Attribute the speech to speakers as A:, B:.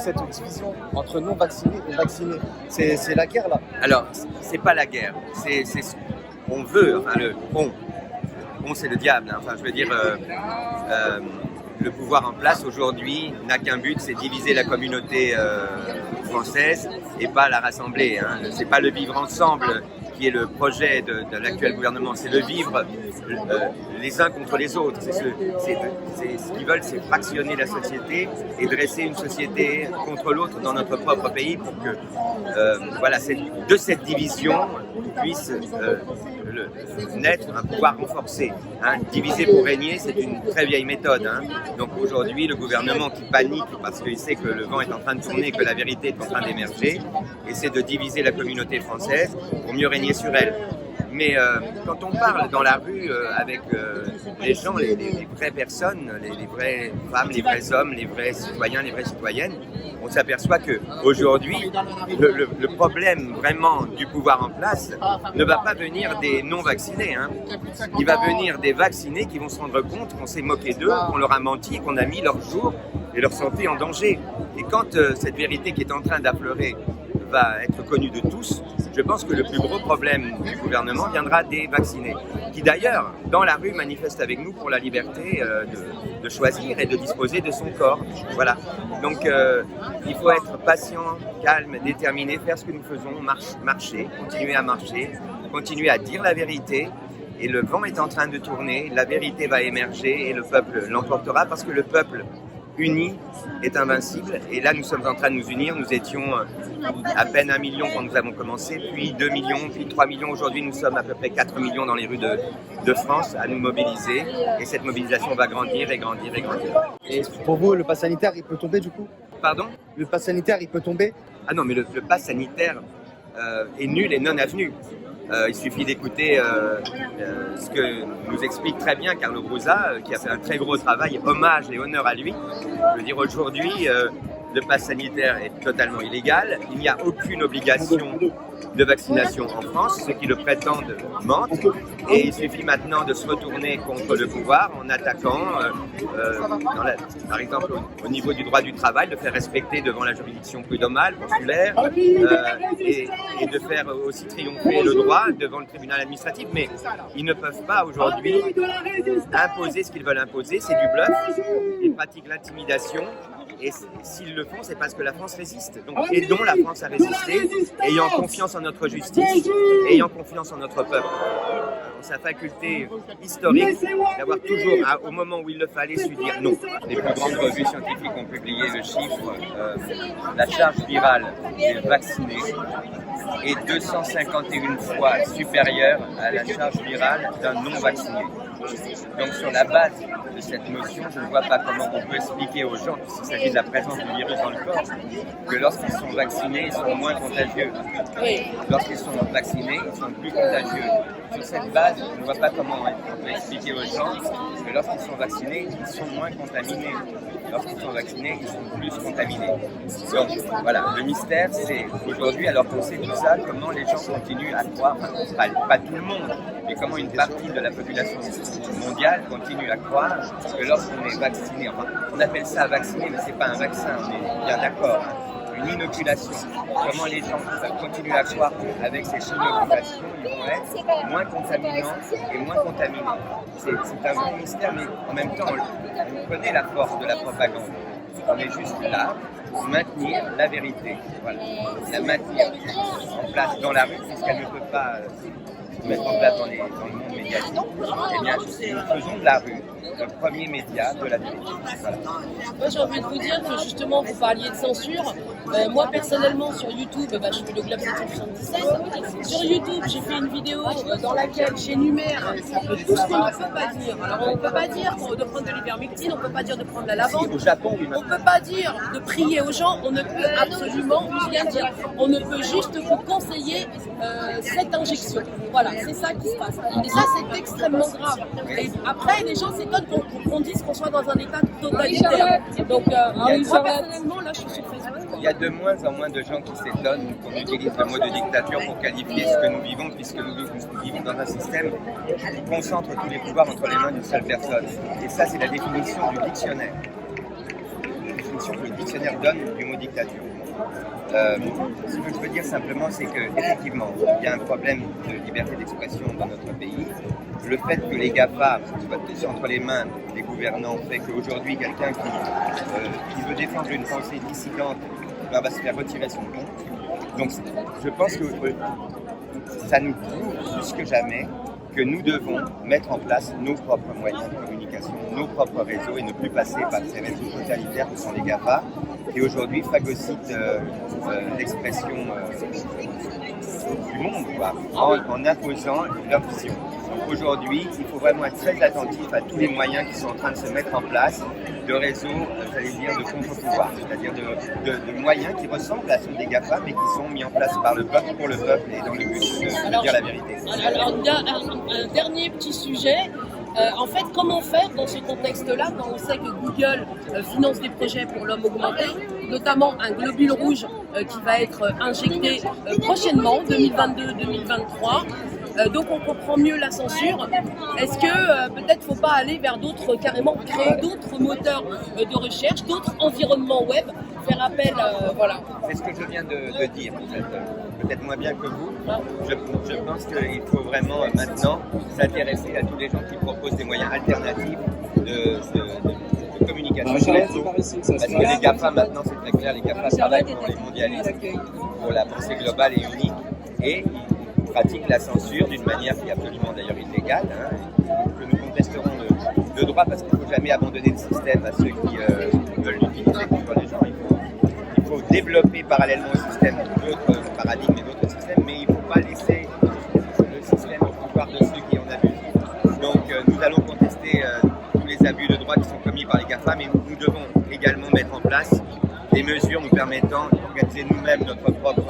A: cette division entre non vaccinés et vaccinés. C'est la guerre là.
B: Alors, c'est pas la guerre, on veut, enfin c'est le diable, hein. Enfin je veux dire, le pouvoir en place aujourd'hui n'a qu'un but, c'est diviser la communauté française et pas la rassembler, hein. C'est pas le vivre ensemble qui est le projet de l'actuel gouvernement, c'est le vivre les uns contre les autres. Ce qu'ils veulent, c'est fractionner la société et dresser une société contre l'autre dans notre propre pays pour que de cette division puisse naître un pouvoir renforcé. Hein. Diviser pour régner, c'est une très vieille méthode. Hein. Donc aujourd'hui, le gouvernement qui panique parce qu'il sait que le vent est en train de tourner, que la vérité est en train d'émerger, essaie de diviser la communauté française pour mieux régner sur elle. Mais quand on parle dans la rue avec les gens, les vraies personnes, les vraies femmes, les vrais hommes, les vrais citoyens, les vraies citoyennes, on s'aperçoit qu'aujourd'hui, le problème vraiment du pouvoir en place ne va pas venir des non-vaccinés. Hein. Il va venir des vaccinés qui vont se rendre compte qu'on s'est moqué d'eux, qu'on leur a menti, qu'on a mis leur jour et leur santé en danger. Et quand cette vérité qui est en train d'affleurer va être connue de tous, je pense que le plus gros problème du gouvernement viendra des vaccinés, qui d'ailleurs, dans la rue, manifestent avec nous pour la liberté de choisir et de disposer de son corps. Voilà. Donc, il faut être patient, calme, déterminé, faire ce que nous faisons, marcher, continuer à dire la vérité. Et le vent est en train de tourner, la vérité va émerger et le peuple l'emportera parce que le peuple uni est invincible. Et là, nous sommes en train de nous unir. Nous étions à peine 1 million quand nous avons commencé, puis 2 millions, puis 3 millions. Aujourd'hui, nous sommes à peu près 4 millions dans les rues de France à nous mobiliser. Et cette mobilisation va grandir et grandir et grandir.
A: Et pour vous, le pass sanitaire, il peut tomber du coup ?
B: Pardon ?
A: Le pass sanitaire, il peut tomber ?
B: Ah non, mais le pass sanitaire est nul et non avenu. Il suffit d'écouter ce que nous explique très bien Carlo Brusa, qui a fait un très gros travail, hommage et honneur à lui. Je veux dire, aujourd'hui, le pass sanitaire est totalement illégal. Il n'y a aucune obligation de vaccination en France. Ceux qui le prétendent mentent. Et il suffit maintenant de se retourner contre le pouvoir en attaquant, par exemple, au niveau du droit du travail, de faire respecter devant la juridiction prud'homale, consulaire, et de faire aussi triompher le droit devant le tribunal administratif. Mais ils ne peuvent pas aujourd'hui imposer ce qu'ils veulent imposer. C'est du bluff. Ils pratiquent l'intimidation. Et s'ils le font, c'est parce que la France résiste. Donc, aidons la France à résister, ayant confiance en notre justice, ayant confiance en notre peuple, en sa faculté historique d'avoir toujours, au moment où il le fallait, su dire non. Les plus grandes revues scientifiques ont publié le chiffre, la charge virale des vaccinés est 251 fois supérieure à la charge virale d'un non-vacciné. Donc sur la base de cette notion, je ne vois pas comment on peut expliquer aux gens, puisqu'il s'agit de la présence du virus dans le corps, que lorsqu'ils sont vaccinés, ils sont moins contagieux. Lorsqu'ils sont vaccinés, ils sont plus contagieux. Sur cette base, je ne vois pas comment on peut expliquer aux gens que lorsqu'ils sont vaccinés, ils sont moins contaminés. Lorsqu'ils sont vaccinés, ils sont plus contaminés. Donc voilà, le mystère, c'est aujourd'hui, alors qu'on sait tout ça, comment les gens continuent à croire, enfin, pas tout le monde, mais comment une partie de la population mondiale continue à croire que lorsqu'on est vacciné, enfin, on appelle ça vacciner, mais c'est pas un vaccin, on est bien d'accord, hein, une inoculation. Comment les gens continuent à croire qu'avec ces inoculations, ils vont être moins contaminants et moins contaminés. C'est un grand mystère, mais en même temps, on connaît la force de la propagande. On est juste là pour maintenir la vérité, voilà. La maintenir en place dans la rue, puisqu'elle ne peut pas mettre en place dans le monde médiatique. Eh bien, nous faisons de la rue le premier média de la vérité. Voilà.
C: Moi, j'ai envie de vous dire que justement, vous parliez de censure. Moi, personnellement, sur YouTube, je fais le Globe 777. Sur YouTube, j'ai fait une vidéo dans laquelle j'énumère tout ce qu'on ne peut pas dire. Alors, on ne peut pas dire de prendre de l'ivermectine, on ne peut pas dire de prendre la lavande.
B: Au Japon, oui,
C: on ne peut pas dire de prier aux gens, on ne peut absolument rien dire. On ne peut juste vous conseiller cette injection. Voilà, c'est ça qui se passe. Et ça, c'est extrêmement grave. Et après, les gens s'étonnent qu'on dise qu'on soit dans un état totalitaire. Donc, moi, personnellement, là, je suis sur Facebook.
B: Il y a de moins en moins de gens qui s'étonnent qu'on utilise le mot de dictature pour qualifier ce que nous vivons, puisque nous vivons dans un système qui concentre tous les pouvoirs entre les mains d'une seule personne. Et ça, c'est la définition du dictionnaire. La définition que le dictionnaire donne du mot dictature. Ce que je veux dire simplement, c'est qu'effectivement, il y a un problème de liberté d'expression dans notre pays. Le fait que les GAFA soient entre les mains des gouvernants fait qu'aujourd'hui, quelqu'un qui veut défendre une pensée dissidente va se faire retirer son compte. Donc, je pense que ça nous prouve plus que jamais que nous devons mettre en place nos propres moyens de communication, nos propres réseaux et ne plus passer par ces réseaux totalitaires que sont les GAFA qui aujourd'hui phagocytent l'expression du monde en imposant leur vision. Donc aujourd'hui, il faut vraiment être très attentif à tous les moyens qui sont en train de se mettre en place de réseaux, j'allais dire, de contre-pouvoir, c'est-à-dire de moyens qui ressemblent à ceux des GAFA, mais qui sont mis en place par le peuple, pour le peuple, et dans le but de dire la vérité.
C: Alors, un dernier petit sujet. En fait, comment faire dans ce contexte-là, quand on sait que Google finance des projets pour l'homme augmenté, notamment un globule rouge qui va être injecté prochainement, 2022-2023. Donc on comprend mieux la censure. Est-ce que peut-être faut pas aller vers d'autres, carrément créer d'autres moteurs de recherche, d'autres environnements web, faire appel, voilà.
B: C'est ce que je viens de dire, peut-être moins bien que vous. Je pense qu'il faut vraiment maintenant s'intéresser à tous les gens qui proposent des moyens alternatifs de communication. Parce que les GAFA maintenant, c'est très clair, les GAFA travaillent pour les mondialistes, pour la pensée globale et unique, et ils pratiquent la censure d'une manière qui est absolument d'ailleurs illégale, que nous contesterons de droit, parce qu'il ne faut jamais abandonner le système à ceux qui veulent l'utiliser contre les gens. Il faut développer parallèlement au système d'autres paradigmes et d'autres systèmes, mais il ne faut pas laisser le système au pouvoir de ceux qui en abusent. Donc nous allons contester tous les abus de droit qui sont commis par les GAFA, mais nous devons également mettre en place des mesures nous permettant d'organiser nous-mêmes notre propre